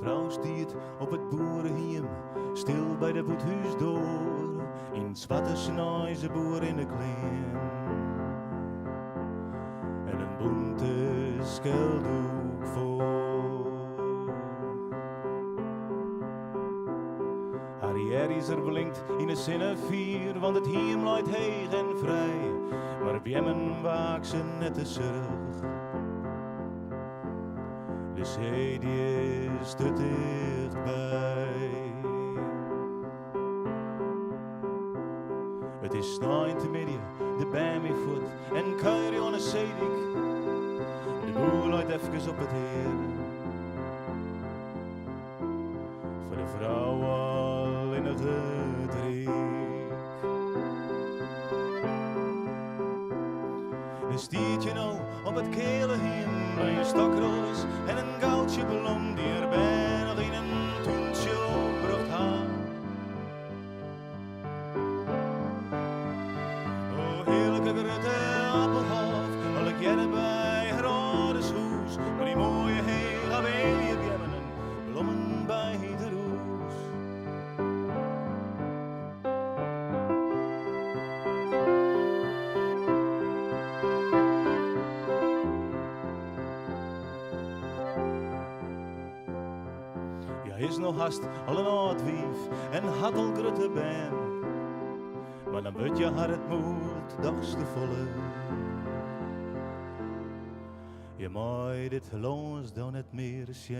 vrouw stiert op het boerenhiem, stil bij de boethuis door. In het zwarte snij ze boer in de klein. En een bonte skeldoek voor. Harry is er blinkt in een zinnevier, want het hiem luidt heeg en vrij. Maar bij hem waakt ze net te zorg. De zee die is te dichtbij. Het is snij te midden, de bij me voet en kuier on een zeedik. De boer luidt even op het heer. Voor de vrouw al in het gedriek. Een stiertje nou op het kele hiem bij een stokroos en een goudje bloem die er bij nog in een toentje opbracht haar. O heerlijke grote appelhof, al ik jij bij Herodes hoes, maar die mooie heer Abelie hebben een bloemen bij de roes. Is nog haast al een oud wief en had al grote ben. Maar dan weet je haar het moed dags te volle. Je mag dit los dan het meer zien.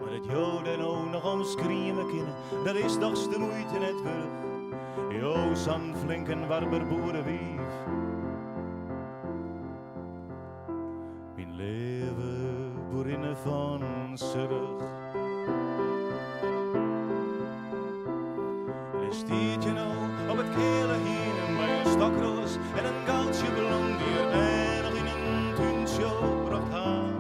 Maar het joden ook nog omschreeuwen kunnen, dat is dags de moeite net weg. Jo, zo'n flink en warber boerenwief. Leven, boerinnen van Zurich. En een stiertje nou op het kele hier bij een stokroos en een goudje bloem die er bij nog in een tuintje bracht haar.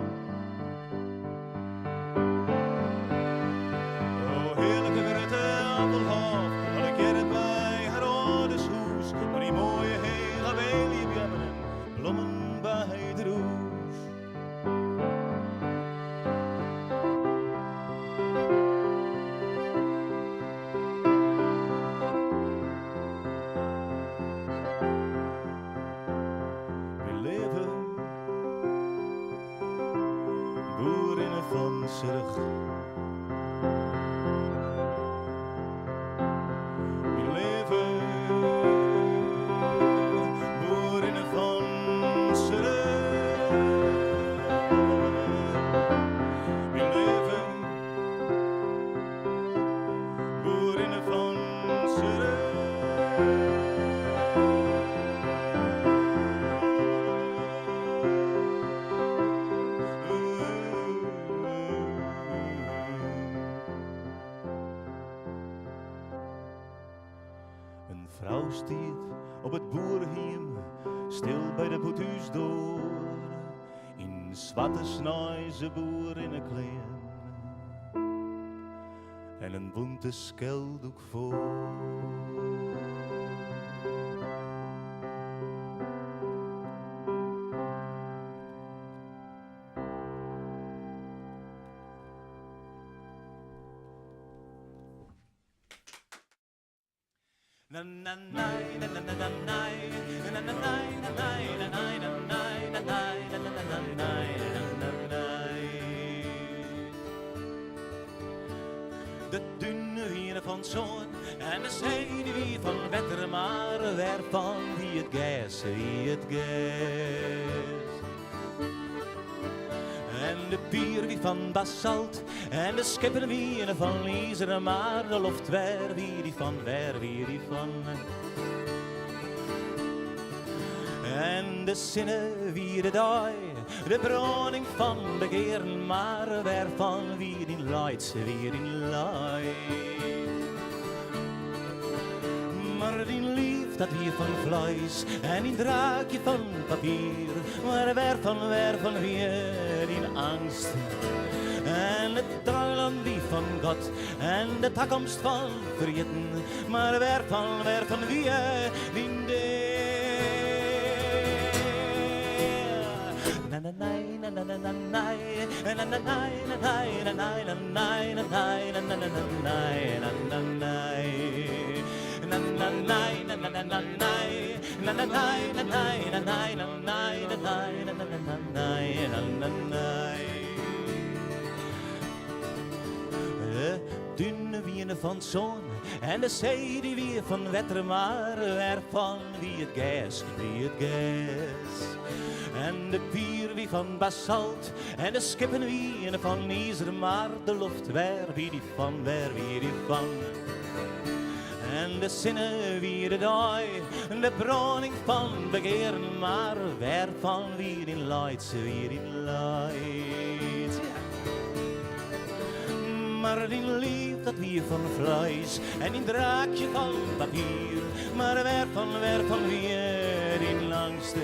O heerlijke grote appelhof, al ik jij bij Herodes hoes, maar die mooie heer Abelie hebben een bloemen bij de roes. Boerinnen van Zurich. We leven, boerinnen van Zurich. We leven, boerinnen van Zurich. Een vrouw stiert op het boerenhiem, stil bij de boethuis door. In zwarte snij ze boer in een klein en een bonte skeldoek voor. Na na na na na na na na na na de dunne wieren van zon en de zee die wie van wetter, maar waarvan wie het gas, wie het gas. En de bier wie van basalt en de schepen wie van ijzer, maar de lucht waar wie die van. En de zinnen wie de daai, de broning van de keren, maar waarvan wie die leidt, wie die leidt. Maar die lief dat hier van vlees en die draakje van papier, maar waarvan weer die angst. En het trouwland wie van God en de toekomst van vergeten, maar waarvan wie die na na na De dunne wienen van zon en de zee die weer van wetter, maar ervan wie het gas. En de pier wie van basalt en de skippen wie van ijzer, maar de lucht waar wie die van. En de zinnen wie de dooi, de broning van begeren, maar waarvan wie in leidt. Maar die lief dat wie van vlees en die draakje van papier, maar waarvan wie die langste.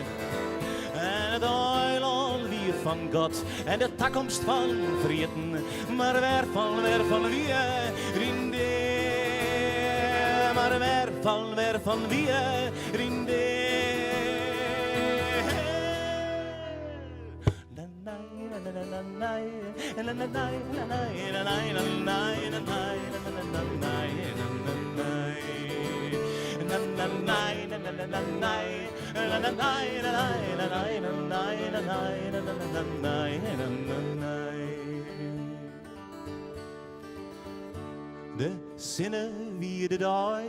En het eiland wie van God en de toekomst van vreten, maar waarvan wie rinde. Maar waarvan wie rinde. De zinnen wie de dooi,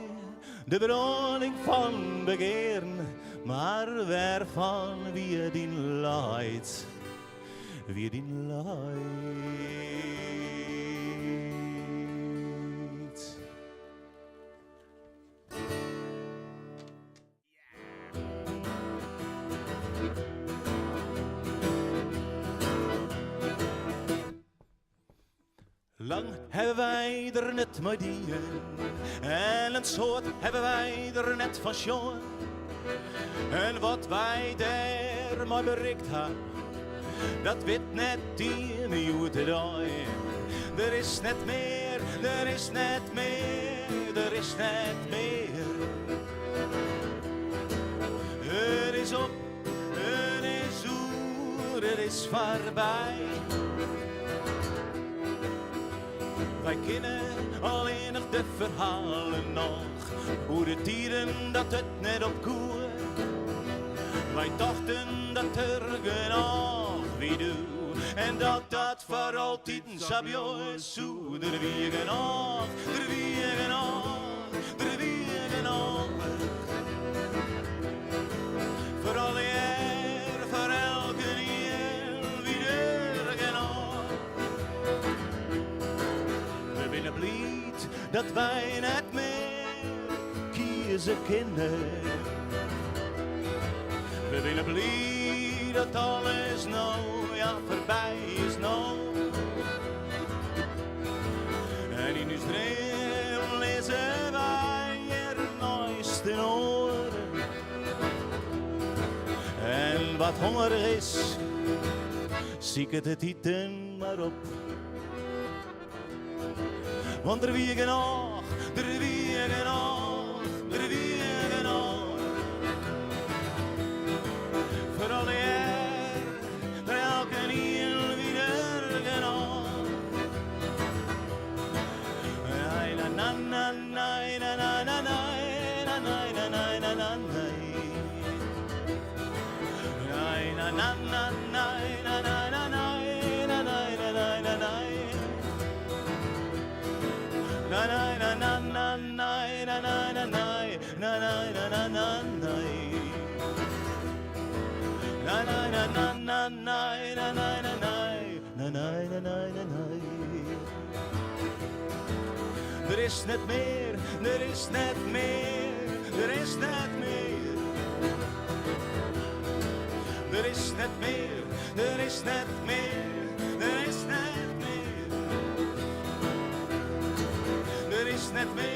de bedoeling van begeren, maar waarvan wie dien leidt. Wie die leidt. Lang hebben wij er net mee dieren en een soort hebben wij er net van schoon. En wat wij daar maar bereikt hebben, dat weet net die nieuwe dag. Er is net meer, er is net meer, er is net meer. Het is op, het is oer, het is voorbij. Wij kennen alleen nog de verhalen nog, hoe de dieren dat het net op koer. Wij dachten dat er genoeg wie doe, en dat voor altijd zou je zo. Er wie genoeg, er wie genoeg, er wie genoeg. Voor alle eer, voor elke eer, wie er genoeg. We willen blij dat wij net meer kiezen kunnen. We willen blij dat alles nou ja voorbij is nou. En in uw streel lezen wij er mooiste oren. En wat honger is, zie ik het eten maar op. Want er wie genoeg, er wie genoeg, er wie genoeg. Voor alle eer, voor elke nieuw wie er genoeg. Na na na na na na na na na na na na na. Na na na na na na na na na na na na na. Na na na na na na na na na na na na na na. Na na na na na na na na na na na na na. Er is net meer, er is net meer, er is net meer. Er is net meer, er is net meer, er is net meer. Er is net meer.